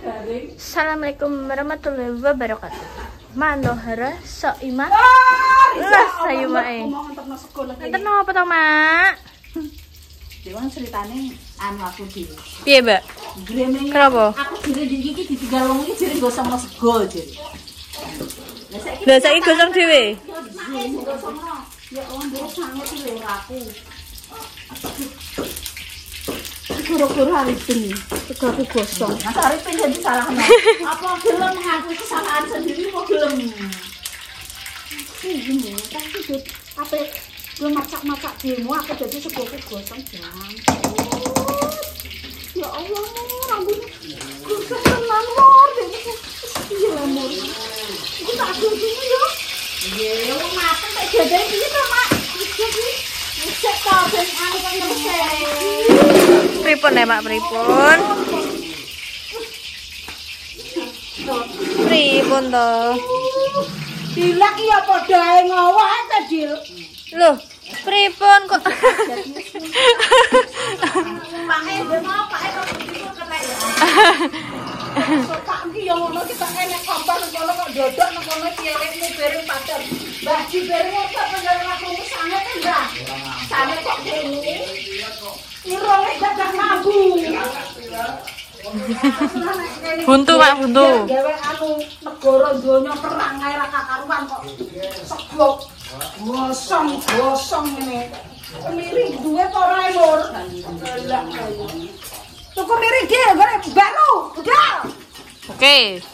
Assalamualaikum warahmatullahi wabarakatuh. Manohara soima. Lah sayu mae. Enten apa to, Mak? Dewan ceritane anu aku dhewe. Piye, Mbak? Kenapa? Aku dhewe iki ditinggal wong iki jere gosong sego jere. Lah saiki gosong dhewe. Ya wong dhewe sanget iki lho aku. Goro-goro aripin, sego aku gosong. Masa aripin jadi salahno. Apa gelem ngaku kesalahan sendiri kok gelem. Ini tapi apa gue masak-masak demo aku jadi segoku gosong jangan. Ya Allah, rambut gosong tenan lor dene. Iya lor. Iku tak gini yo. Iya, wong mateng tak jadane iki to, Mak. Iki cek ta ben aku kan ngerti. Pripun ya, Mak? Pripun? Pripun to? Dilak iya padha ae ngowah ta, Dil. Loh, pripun kok? Pake demo pake kok iki kena ya. Pak iki yo ngono kita enek kompor kono kok dodok nang kono cilikmu bareng padha. Mbah di bareng kok pengen aku sanget ta, Mbah. Sanget kok kene. Irone dadak mambu. Buntu, Mak, buntu. Gawe anu negara donya perang ae ra kakaruan kok. Sego gosong ngene. Miring duwe apa ora, Lur? Tuku miring Dil, gore baru. Udah. Oke.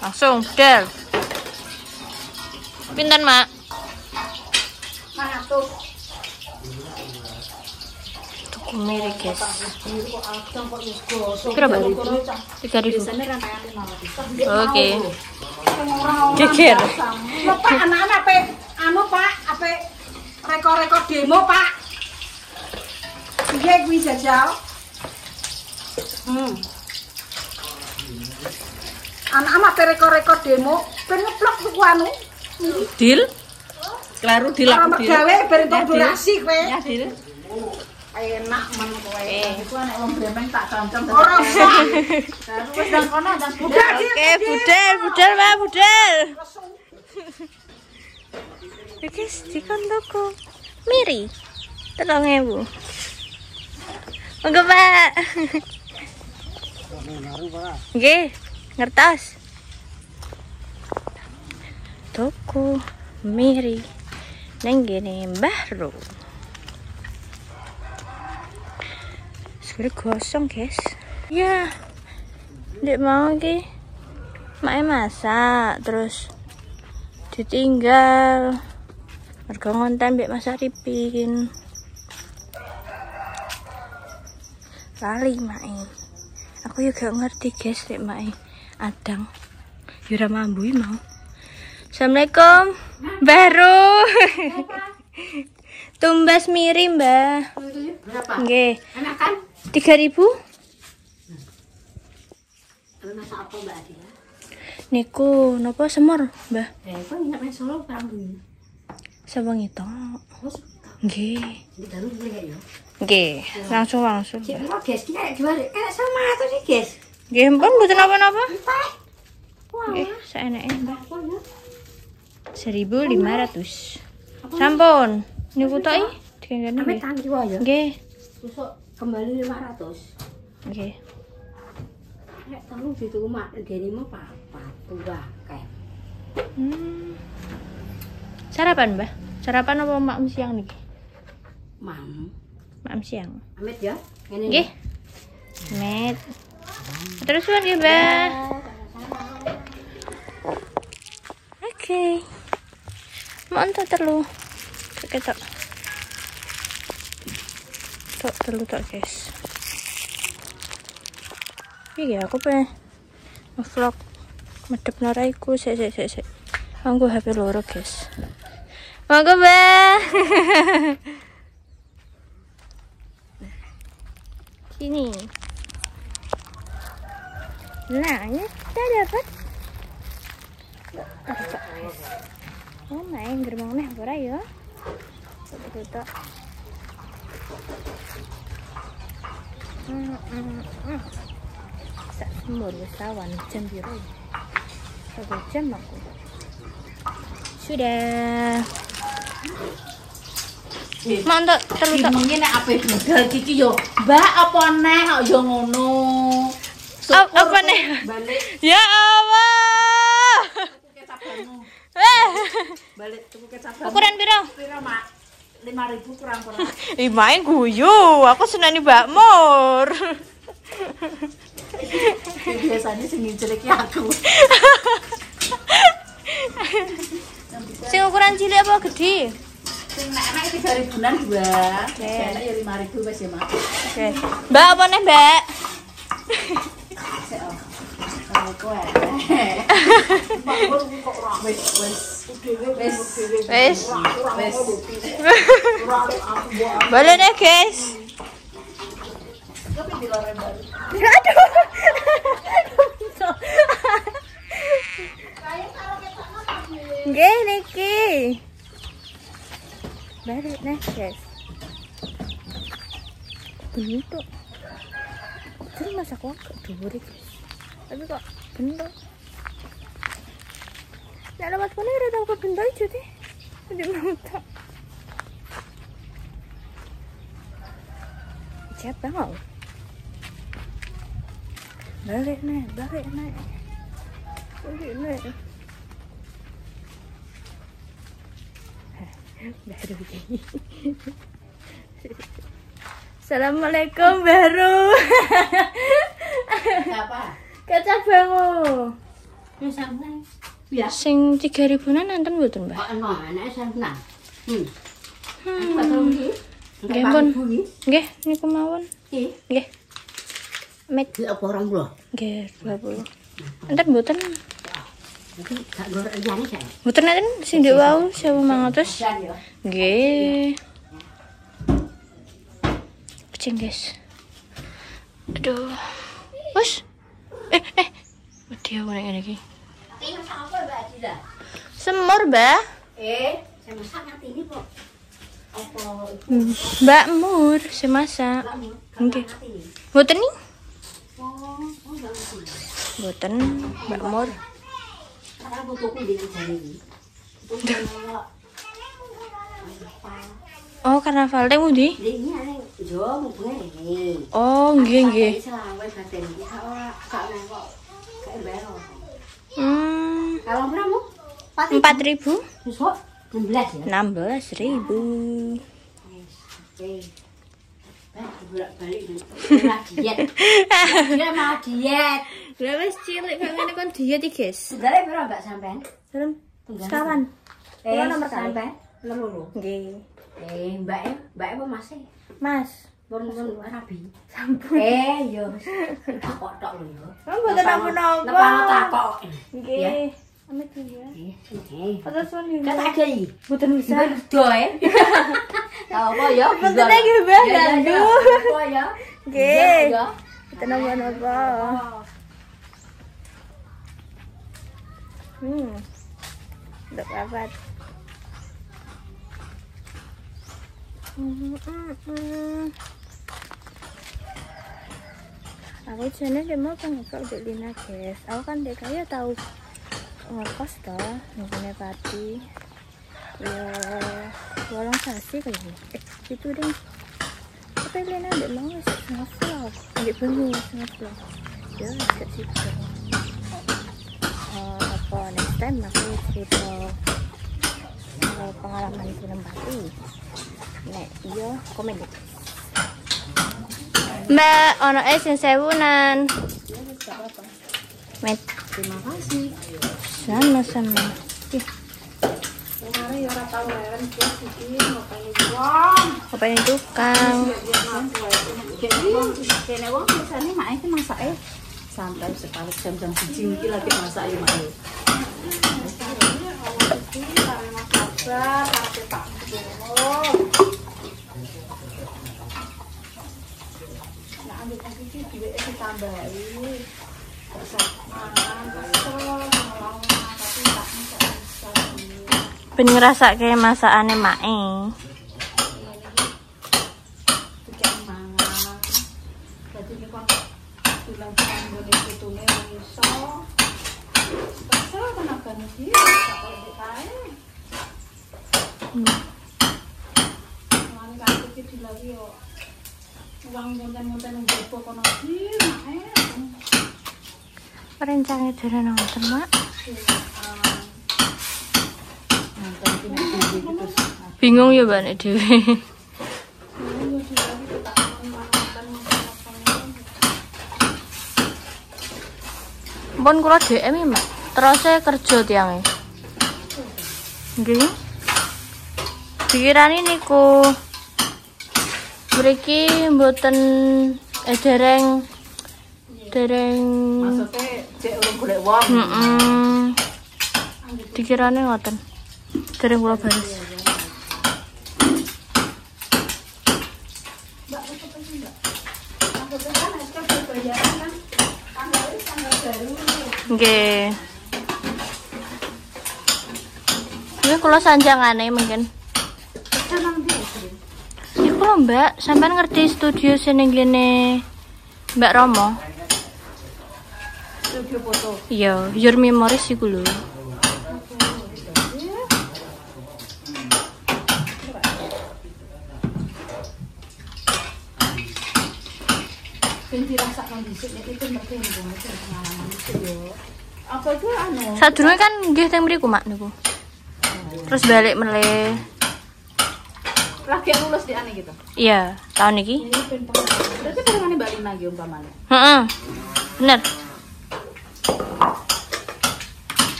Langsung del. Pinten, Mak? 100. Tuku mirip, guys. Kira Berapa? 3.000. Oke. Geger. Pak anak-anak ape anu Pak, ape rekor-rekor demo Pak. Piye kuwi jajal? Anak-anak ape rekor-rekor demo ben ngeplok tuku anu. Dil? Klaru dil Ora aku dil. mergawe ben entuk durasi kowe. Ya, Dil. Enak men kowe. Iku nek wong bremeng tak cancem. Ora usah. Wis nang kono ndang budal. Oke, budal, Mak, budal. Oke, dikon toko. Miri. 3.000. Monggo, Pak. Nggih, ngertos. Toko Miri nang gene Mbah Ro. Sudah gosong, guys. Ya. Ndek mau iki. Mae masak terus ditinggal. Mergo ngonten mbek masak ripin. Lali mae. Aku juga ngerti, guys, nek mae adang. Ya ora mambu mau. Assalamualaikum, Baru. Tumbas miri, Mbah. Berapa? Nggih. Enak kan? 3.000. Masak apa Mbak Adi? Niku napa semur, Mbah? Kok nginep nang Solo perang dulu. Sapa ngitung? Nggih. Di dalu iki ya. Nggih, langsung. Cek kok guys, ki kayak gimana? Kayak sama tuh sih, guys. Nggih, mpun mboten napa-napa. Wah, Nggih, saeneke, Mbah. apa ya? 1.500. Sampun. Niku tok iki dikengkene Ame nggih. tangki wae ya. Nggih. Susuk kembali 500. Nggih. Nek telu dituku mak dirimu apa? Tuwa kae. Sarapan, Mbah? Sarapan apa makan siang niki? Mam. Makan siang. Amit ya. Ngene. Nggih. Met. Terus suwun nggih, Mbah. Oke. Mau entuk telu. Ketok. Tok telu tok, guys. Iya, aku pengen nge-vlog medep naraiku. Sik. Anggo HP loro, guys. Monggo, Mbah. Sini. Nah, ini kita dapat. Oh, main gerbang nih, ora ya. Betul. semur wis rawan jam biru. 1 jam aku. Sudah. Mantap terus tak. Ngene nek ape budal iki yo, Mbak apa neh kok yo ngono. Apa nih? Balik Ya Allah. tuku kecap banyu. Balik tuku kecap banyu. Ukuran piro? Piro, Mak? 5.000 kurang-kurang. Ih, main guyu. Aku senani Mbak Mur. Biasanya sing ngincer iki aku. Sing ukuran cilik apa gede? Sing nek-nek 3.000-an dua. Oke. Nek ya 5.000 wis ya, Mak. Oke. Mbak apa nih, Mbak? Sik oh. Kalau kowe. Mbak kok ora wis. Wis. Boleh deh, guys. Tapi di loreng baru. Aduh. Nggih niki. Balik nih, guys. Bentuk. Terus masak waktu dhuwur iki. Tapi kok bentuk. Nek lewat kono ora tau kebentuk aja deh. Ndi mau tak. Siapa mau? Balik nih. Balik nih. Baru begini. Assalamualaikum baru. Apa? Kacang bangu. Ya sampeyan. Ya. Sing 3.000-an nanten mboten, Mbak? Kok ono anake sampeyan. Nggih, pun. Nggih, niku mawon. Nggih. Nggih. Met Apa orang kula? nggih 20. Enten mboten. Iki gak gorek liyane saya. Mboten enten sing ndek wau 1.500. Dan ya. Nggih. Kucing, guys. Aduh. Wes. Wedi aku nek ngene iki. Ini masak apa, Mbak Adila? Semur, Mbak. Saya masak nanti ini kok. Apa Mbak Mur, sing masak. Nggih. Mboten nih? Mboten, Mbak Mur. Karena butuhku di jari ini. Oh, karnaval teh ndi? Ini aneh jo ngubungnya ini. Oh, nggih nggih. Selawe batin iki sak kok kayak bero. Kalau berapa? 4.000? Besok 16 ya. 16.000. Oke. Bolak-balik diet. Dia mau diet. Lah wis cilik kok ngene kon diet iki, guys. Sebenarnya berapa Mbak sampean? Dalem sekawan. Kula nomor kali. sampean loro. Nggih. Mbak apa Mas? Mas, Pun rabi. sampun. Yo. Takok tok lho yo. Kan mboten napa-napa. Nepano takok. Nggih. Amit ya. Nggih. Terus pun nggih. Kata aja iki. Mboten bisa. Do Tahu apa ya? Mboten nggih, Mbak. Gandu. Apa ya? Nggih. Ya. Mboten napa-napa. Ndak apa. Aku jane dia mau kan ngekok di Lina, guys. Aku kan dek kaya tahu ngekos toh, ngene pati. Ya, walang sasi kali ini. Itu ding. Tapi Lina dek mau ngevlog, nggak bengi ngevlog. Ya, agak situ. Apa next time aku cerita pengalaman film pati. Nek iya komen deh. Mbak, ono sing 1000-an. Met, Terima kasih. sama-sama. Ih, Kemarin ya ora tau leren dia iki ngapain wong. apa ini tukang? Kene wong biasane mak iki masake sampai sekali jam-jam 1 iki lagi masak ya mak. Ben ngrasake masakane mae. Jadi ini kan bilang kan boleh situne Soale kaki iki dilagi yo. Uang konten-konten nang jopo kono iki, Rencangnya dari nonton, Mak. Bingung ya, Mbak, nek dhewe. Pun kula DM ya, Mak. Terus saya kerja tiange. Nggih. Pikirane niku mriki mboten dereng maksudnya cek urung golek wong. Dikirane ngoten. Dereng kula baris. Mbak, apa sih, Mbak? Maksudnya kan SK bayaran kan tanggal baru. Nggih. Ini kula sanjangane mungkin. Senang dia. Iku lho, Mbak, sampean ngerti studio sing ning kene Mbak Romo? Studio foto. Iya, Your Memories iku lho. Sing dirasakno dhisik nek itu ngerti pengalaman itu yo. Apa itu anu? Sadurunge kan nggih teng mriku, Mak niku. Terus balik meleh. Lagi lulus di ane gitu. Iya, tahun iki. Ini ben pengalaman. Berarti pengalaman Mbak Lina iki umpamane. Heeh. Bener.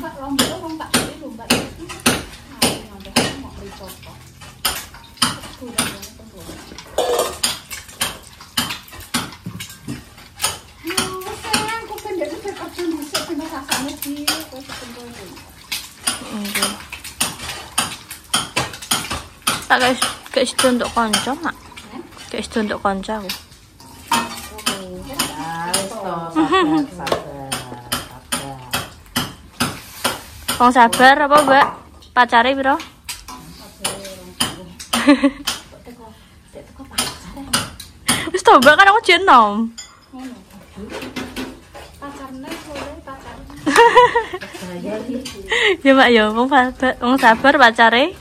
Mbak lomba wong tak beli lho Mbak. Mau beli coco. Aku pendek itu kerja masuk kena sasane iki kok ketemu. Nggih. Tak guys untuk kanca, Mak. Guys untuk kanca aku. Wong sabar apa, Mbak? Pacare piro? Wis to, Mbak, kan aku jenom. Pacarne sore pacarne. Ya, Mbak, ya wong sabar pacare.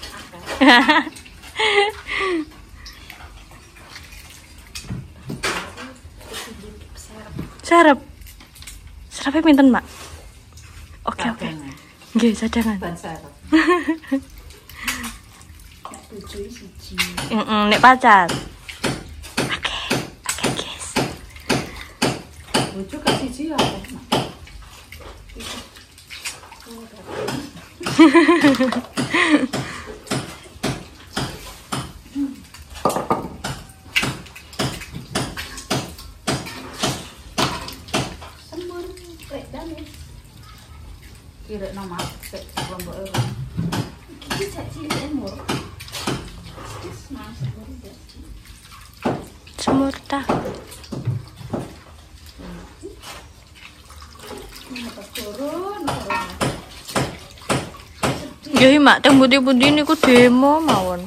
Serep. Serepnya pinten, Mak? Oke. Nggih, cadangan. Ban serep. Nek bojo siji. Nek pacar. Oke, guys. Bojo kan siji ya. Semur rek danis. Kira nama sek kelompok euro. Iki sak cilik umur. Semur ta. Nggih, Mak, teng pundi-pundi niku demo mawon.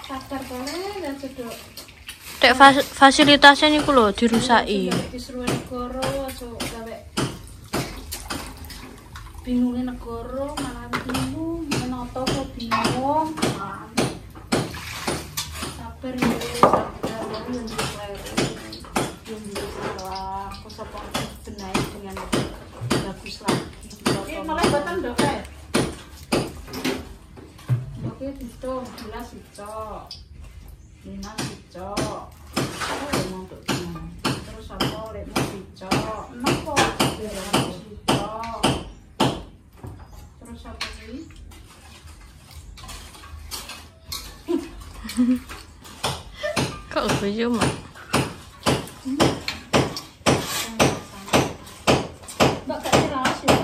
Pacar bareng dan cedok. Tek fasilitasnya niku lho dirusaki. Disuruh negara aja gawe bingungin negara malah bingung menoto kok bingung. Sabar ya, sabar yang salah aku sapa benahi dengan bagus lagi. Ini malah batang dok oke dihitung jelas dicok Lina dicok untuk terus apa lekmu dicok nopo dicok terus apa lagi Kok guyu, Mak? Mbak gak jelas ya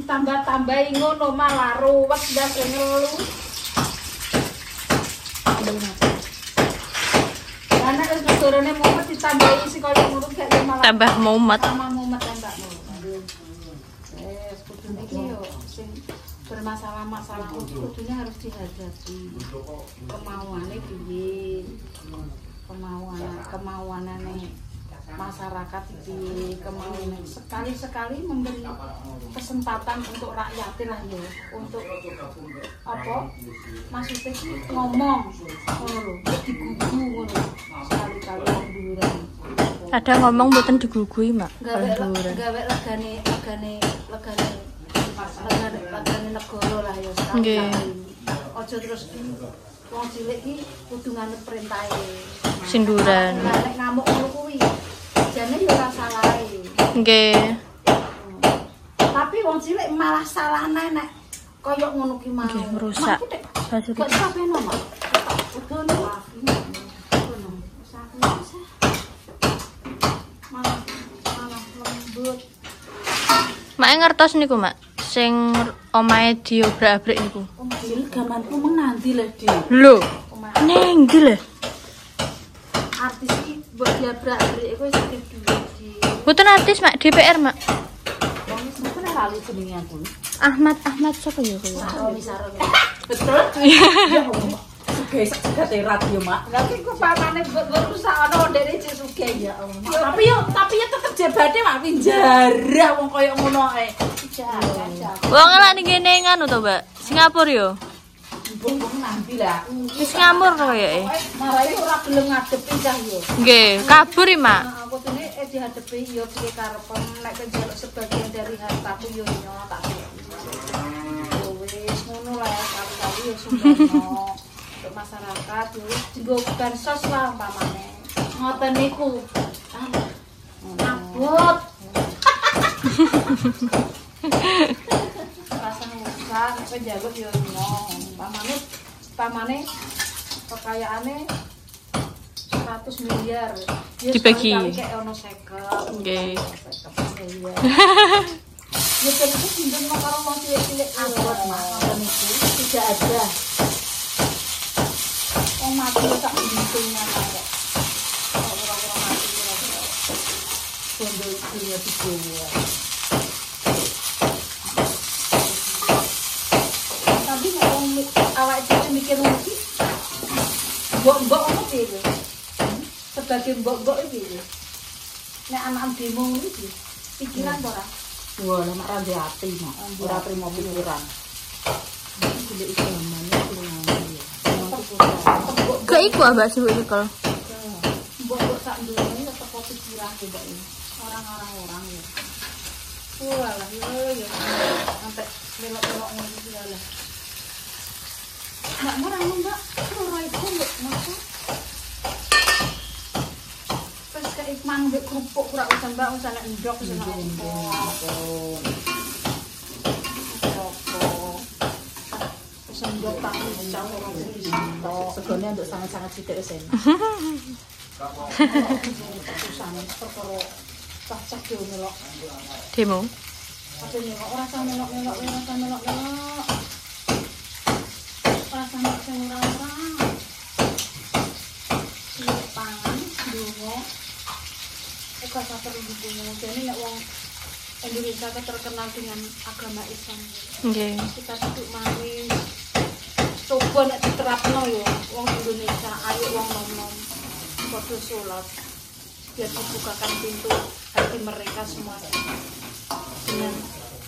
tambah-tambahi ngono malah ruwet ndak ngelu. Karena wis turune mumet ditambahi sing kaya ngono gak malah Tambah mumet. Tambah mumet mbakmu. Wes kudu iki yo sing bermasalah-masalah kudunya harus dihadapi. Kemauane piye? kemauanane masyarakat di kemauan sekali-sekali memberi kesempatan untuk rakyat lah ya, untuk apa maksudnya ngomong ngono lho, digugu ngono sekali-kali duran. Kadang ngomong mboten digugui, Mak. Gawe legane negara lah ya. Nggih. Aja terus wong cilik iki kudu nganut perintahe. Sinduran. Nek ngamuk ngono kuwi jane ya ora salahe. Nggih. Tapi wong cilik malah salahne nek koyo ngono ki mau. Nggih, merusak. Kok sampe no, Mak? Udone malah lembut. Mak ngertos niku, Mak. Sing omahe diobrak-abrik niku. Cilik gamanku menanti lho, Di. Lho, ning ndi lho? Artis iki mbok diabrak-abrik iku wis duwe di. Mboten artis, Mak, DPR, Mak. Wong wis mesti lali jenenge aku. Ahmad sapa ya kuwi? Betul? Iya, Sugih segate radio, Mak. Lah iki ku pamane berusak ana ndekne cek sugih ya. Tapi ya tetep jebate Mak pinjarah wong koyo ngono ae. Wong elak ning kene nganu to, Mbak. Singapura yo. Mbok nanti lah. Wis ngamur koyoke. Marai ora gelem ngadepi cah yo. Nggih, kabur, Mak. Aku tene dihadepi yo piye karepen nek njaluk sebagian dari hartaku yo nyok tak. Wis ngono lah kali-kali yo sumpah. Untuk masyarakat yo dienggo bansos lah umpamane. Ngoten niku. Abot. Rasane usah nek njaluk yo nyok. Pamane kekayaane 100 miliar. Dibagi. Kayak ono 50. Nggih. Ya tentu pinjam karo wong cilik-cilik abot mah niku tidak ada. Wong mati tak untungnya kok. Ora-ora mati ora. Bondo dunia digowo. Tapi nek wong awake dhewe mikir iki mbok-mbok ono piye? Sebagai mbok-mbok iki. Nek anak demo iki pikiran ora? Wah, nek ra ndek ati mak, ora trimo pikiran. Golek ijaman iki ya. Ke iku Mbak sibuk nyekel. Mbok sak ndone ya teko pikiran mbok iki. Orang-orang ya. Walah yo sampai melok-melok ngono iki lah. Mak marang Mbak, ora iku mbok maksud. Terus kayak mang mbek kerupuk ora usah Mbak, usah nek ndok usah nek opo. Sendok tak bisa ora bisa. Segone nduk sangat-sangat sithik wis enak. Susane perkara cacah yo melok. Demo. Apa melok ora usah melok-melok, ora usah melok-melok. Ora usah melok sing ora-ora. Pangan dungo. Eka saper dungo. Jadi nek wong Indonesia terkenal dengan agama Islam. Nggih. Kita duduk manis. Coba nek diterapno yo wong Indonesia, ayo wong nom-nom padha salat. Biar dibukakan pintu hati mereka semua dengan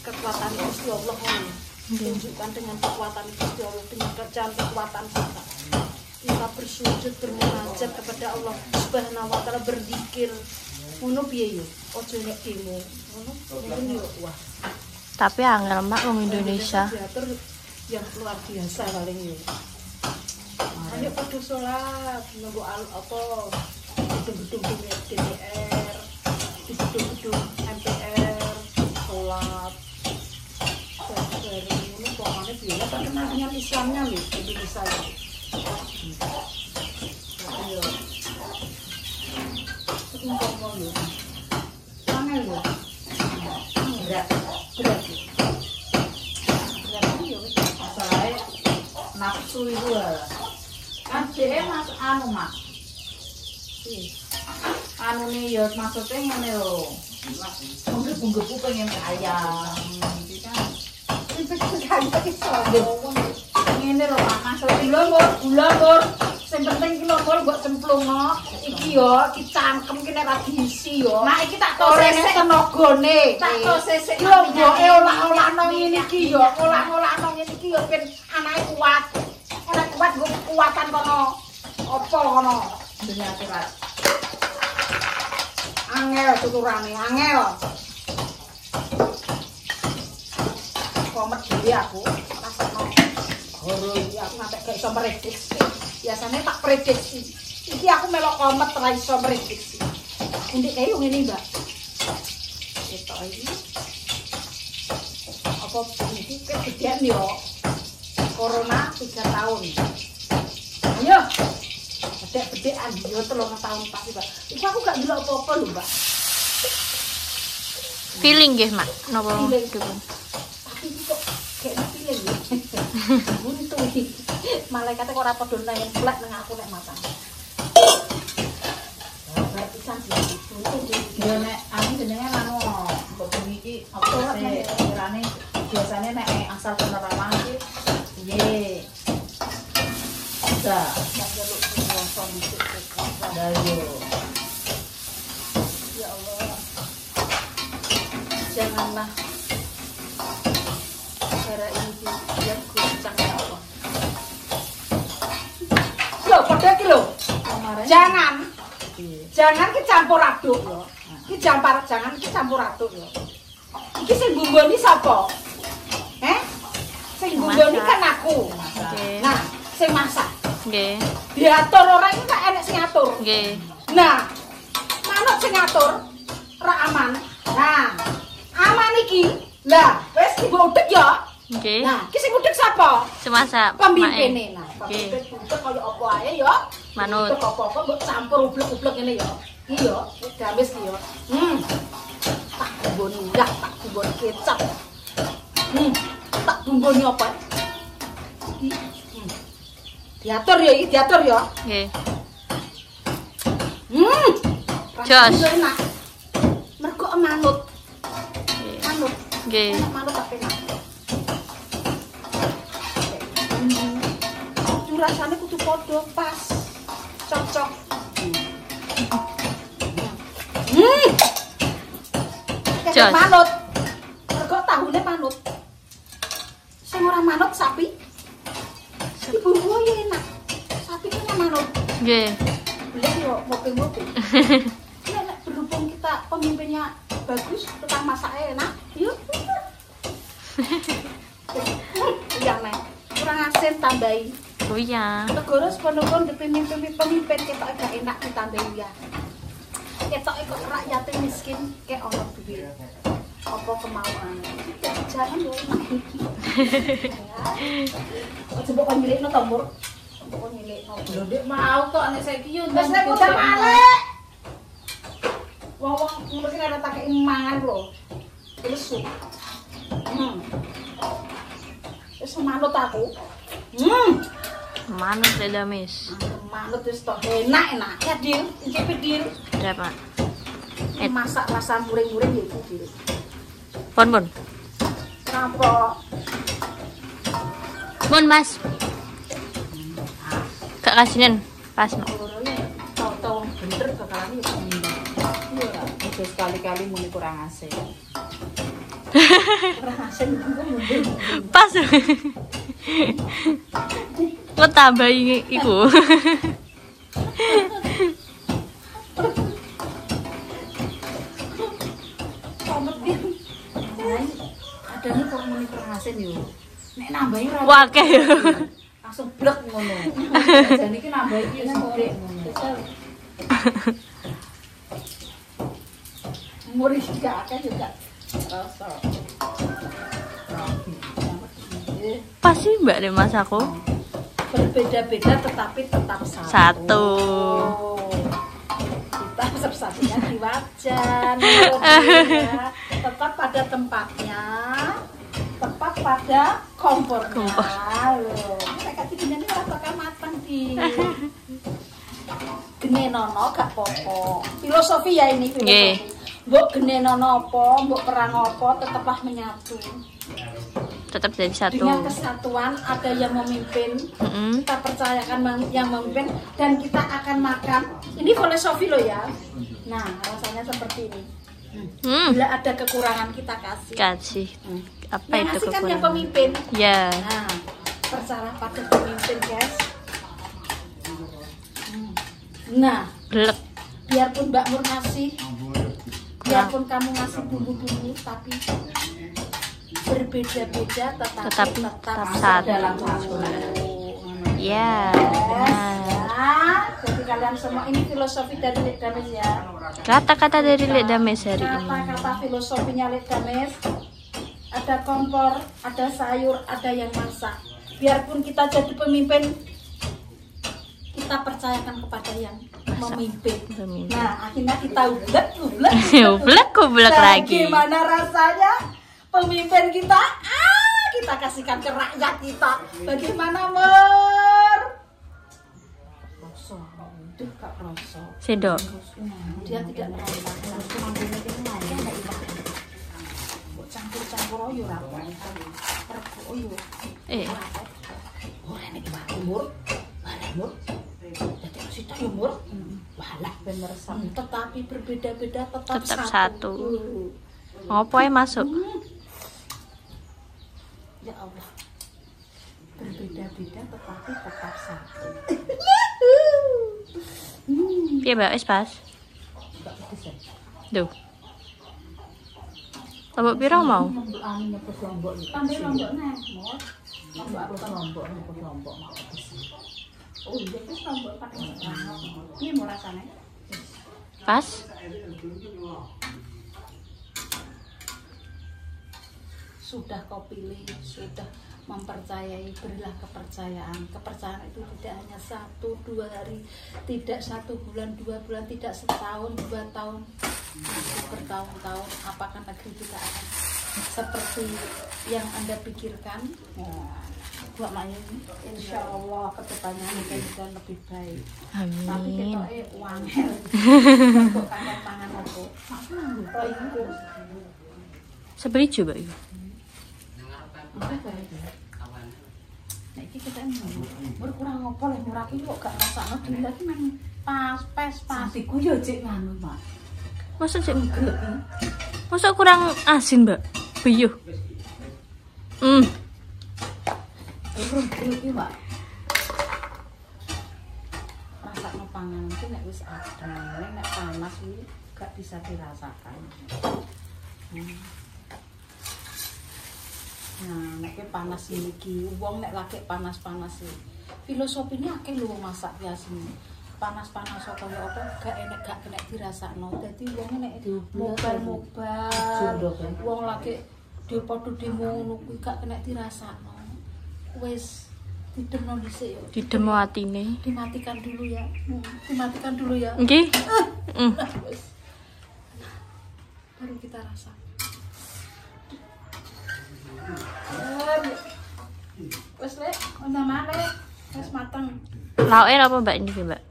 kekuatan Gusti Allah. Tunjukkan dengan kekuatan Gusti Allah, dengan kerjaan kekuatan kita. Kita bersujud bermunajat kepada Allah Subhanahu wa taala, berzikir. Ngono piye yo? Ojo nek demo. Ngono yo wah. Tapi angel mak wong Indonesia. Yang luar biasa paling ya. Ayo pada sholat, nunggu apa gedung-gedung DPR, di gedung-gedung MPR, sholat. Dari ini pokoknya biasa terkenal dengan Islamnya loh, Indonesia. Ayo. Seimbang mau loh. Angel loh. Berat. Nafsu itu kan dia mas anu mak anu nih ya maksudnya ngene lho menggebu-gebu pengen kaya gitu kan itu kaya iso ngene lho mak maksudnya lho lur Sing penting iki lho mbok cemplungno. Iki yo dicangkem kene ra diisi yo. Nah iki tak torene tenagane. Tak to sesek yo mboke olah-olahno ngene iki yo. Olah-olahno ngene iki yo ben anake kuat. Ora kuat nggo kekuatan kono. Apa kono? Dunia akhirat. Angel tuturane, angel. Komet dhewe aku, rasane. Horo iki aku ngantek gak iso prediksi. Biasane tak prediksi. Iki aku melok komet ora iso prediksi. Ndik kae yo ngene, Mbak. Ketok iki. Apa iki kegedean yo. Corona 3 tahun. Ayo. Bedek-bedekan yo 3 tahun pasti, Mbak. Iku aku gak ndelok apa-apa lho, Mbak. Feeling nggih, Mak. Napa Feeling. dipun? Tapi iki kok kayak feeling ya. Buntu iki. Malaikate kok ora padha nang flat nang aku nek mata. Berarti pisan iki buntu iki. Ya nek aku jenenge anu mbok bengi iki apa sih kirane biasane nek asal penerapan iki piye. Bisa. Jaluk sponsor musik. Ada yo. Ya Allah. Janganlah cara ini biar goncang ya Allah. Loh, padha iki lho. Jangan. Jangan ki campur aduk yo. Ki jangan ki campur aduk yo. Iki sing bumboni sapa? Sing bumboni kan aku. Nggih. Nah, sing masak. Nggih. Diatur ora iki gak enek sing ngatur. Nggih. Nah, manut sing ngatur ora aman. Nah, aman iki. Lah, wis diudek ya. Nggih. Nah, ki sing udek sapa? Semasa Pemimpine. Nah, Nggih. pemimpin udek kaya apa ae ya. Manut. Udek apa-apa mbok campur ublek-ublek ngene ya. Iya, gamis ki ya. Tak bumboni udah, tak bumboni kecap. Tak bumboni apa? Iki. Diatur ya, iki diatur ya. Nggih. Rasane Jos. enak. Mergo manut. Nggih. Manut. Nggih. Enak manut tapi enak. Rasane kudu padha pas. Cocok. Jos. Manut. Mergo tahune manut. Sing ora manut sapi. Ibu ya enak. Sapi kan manut. Nggih. Beli yo mobil-mobil. Nek berhubung kita pemimpinnya bagus, tukang masaknya enak, yuk. Iya, Nek. Kurang asin tambahi. Oh iya. Negara sepono-pono pemimpin kita agak enak ditambahi ya. Ketok kok rakyat miskin kayak ono duit. Apa kemauan? Jangan yo enak iki. Coba kon nyilekno to, Mur. Kon nyilekno. Lho Dik mau kok nek saiki yo Wis nek udah malek. Wong-wong mesti ora tak kei mangan lho. Lesu. Wis manut aku. Manut Damis. Manut wis to enak-enak. Ya, Dil, icipi Dil. Berapa? Masak rasa muring-muring ya iku, Dil. Pon. Kenapa? Mun Mas. Gak kasinan pas no. Tau-tau bener bakalan ya. iya ojo sekali-kali muni kurang asin. Kurang asin juga mundur. Pas. Lo tambahi iku. Ada nih kok muni kurang asin yo. Nek nambahi ora Wakeh yo. langsung blek ngono. Jadi iki nambahi iki wis gede ngono. Murid juga akan juga rasa. Pas sih Mbak deh Mas aku. Berbeda-beda tetapi tetap satu. Satu. Kita satu-satunya di wajan. Ya. Tetap pada tempatnya. Tepat pada kompornya. Kompor. Loh, mereka tidurnya ini ora bakal matang di. Genenono gak popo. Filosofi ya ini filosofi. Nggih. Mbok genenono apa, mbok perang apa, tetaplah menyatu. Tetap jadi satu. Dengan kesatuan, ada yang memimpin. Kita percayakan yang memimpin dan kita akan makan. Ini filosofi loh ya. Nah, rasanya seperti ini. Bila ada kekurangan kita kasih. Apa yang itu ngasih kan yang kekurangan? pemimpin. Ya. Nah, percaya pada pemimpin, guys. Nah, Blek. biarpun Mbak Nur ngasih, biarpun kamu ngasih bumbu-bumbu, tapi berbeda-beda tetapi tetap satu. dalam satu. Ya. Nah, jadi kalian semua ini filosofi dari Lek Dames ya. Kata-kata dari Lek Dames hari ini. Kata-kata filosofinya Lek Dames. Ada kompor, ada sayur, ada yang masak. Biarpun kita jadi pemimpin, kita percayakan kepada yang memimpin. Nah, akhirnya kita Ublek lagi. Gimana rasanya pemimpin kita? Kita kasihkan ke rakyat kita. Bagaimana, Mer? Rasa, itu gak rasa. Sendok. Dia tidak merasa. Campur-campur oyo ra. Perbu oyo. Ora nek umur. Umur. Dadi sita umur. Walah bener sama. Tetapi berbeda-beda tetap satu. Ngopo ae masuk? Ya Allah. Berbeda-beda tetapi tetap satu. Piye, Mbak? Wis pas. Duh. Lombok piro mau? Tambah lombok neh, Mor. Lombok. Oh, iya wis lombok pakai serang. Ini mau rasane. Pas. Sudah kau pilih, sudah mempercayai, berilah kepercayaan. Kepercayaan itu tidak hanya 1-2 hari, tidak 1 bulan, 2 bulan, tidak setahun, 2 tahun, bertahun-tahun. Apakah negeri kita akan seperti yang Anda pikirkan? Buat Maya ini, insya Allah kedepannya mudah-mudahan lebih baik. Amin. Tapi kita wangel, kok kangen pangan apa? Sebeli coba itu. Nah, iki kita kurang ngopo lek murah iki kok gak rasakno dhewe lagi men pas. Iku yo cek nganu, Pak. Masa kurang asin, Mbak? Buyuh. Urung iki, Pak. Rasakno panganan iki nek wis ada, nek panas iki gak bisa dirasakan. Nah, nek panas iki, wong nek lagi panas-panas iki. Filosofine akeh lho masak biasane. Panas-panas kaya apa gak enek gak kena dirasakno. Dadi wong nek mobal-mobal, wong lagi padha demo ngono kuwi gak kena dirasakno. Wis didemno dhisik yo. Didemo atine. Dimatikan dulu ya. Dimatikan dulu ya. Nggih. Baru kita rasa. Wes Lek, ana maneh. Wes mateng. Lauke apa Mbak ini, Mbak?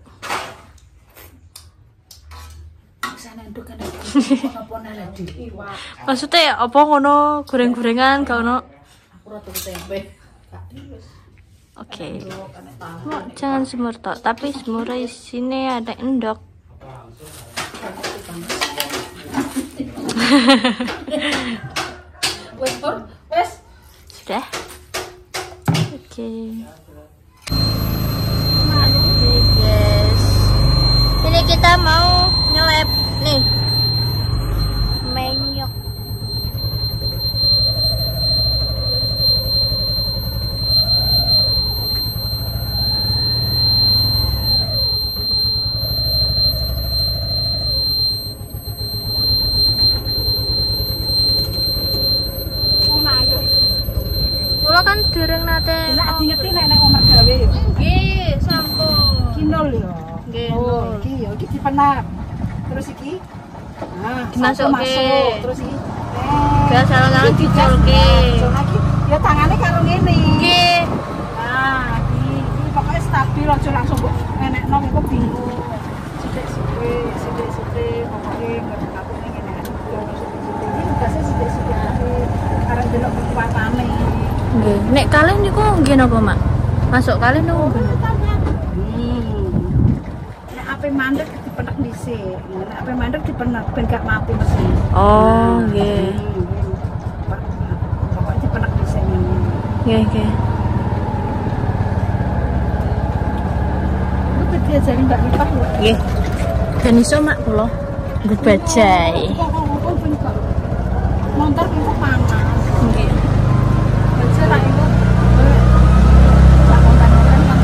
Sana nduk kan. Apa-apa lagi. Iwak. Maksudnya apa ngono goreng-gorengan gak ono? Aku ora tuku tempe. Oke. Jangan semur tok, tapi semur isine ada endok. Wes. Sudah. Oke. Yes. Ini kita mau nyelep nih. Menyok. Kula kan dereng nate. Nek diingeti nek omah gawe. Nggih, sampun. Kinol yo. Nggih. Oh, iki yo iki dipenak. Terus iki nah, Dimasukke. Terus iki. Gas salah-salah diculke. Lagi ya tangane karo ngene. Nggih. Nah, iki pokoknya stabil aja langsung mbok enekno kok bingung. Sithik-sithik pokoknya nggak aku ngene. Iki gasnya sithik-sithik ae. Karena delok kekuatane. Nggih. Nek kalih niku nggih napa, Mak? Masuk kalih niku nggih. Nek ape mandek dipenek dhisik. Nek ape mandek dipenek ben gak mati mesti. Oh, nggih. Pokoknya dipenek dhisik. Nggih, nggih. Lu diajarin Mbak Nipah lho. Nggih. Ben iso Mak kula berbajai. Kok ben gak montor kok panas. Nggih. Baca ra iku. Tak kontan-kontan kan.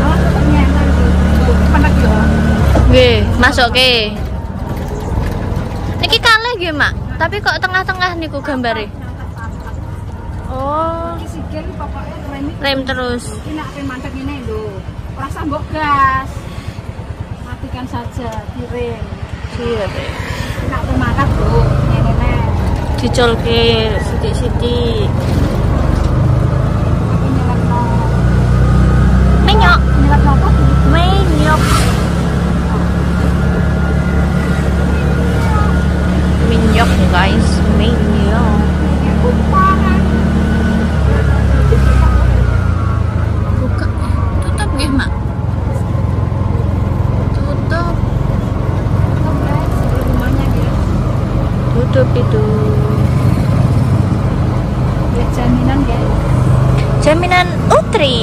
Awas tetep nyentak itu. Penek yo. Nggih, masuke. Niki kalih nggih, Mak. Tapi kok tengah-tengah niku gambare. Oh, Iki sikil pokoknya rem terus. Ini nak ape mantep ini lho. Rasa mbok gas. Matikan saja direm. Iya, Nak ape mantap lho, ngene. dicolke sithik-sithik. Aku nyelekno. Menyok, Nyelekno apa? menyok. Menyok, guys, menyok. Kumparan. Buka, tutup nggih, Mak. Tutup, Rumahnya dia. tutup itu. Ya jaminan ya. Jaminan Utri.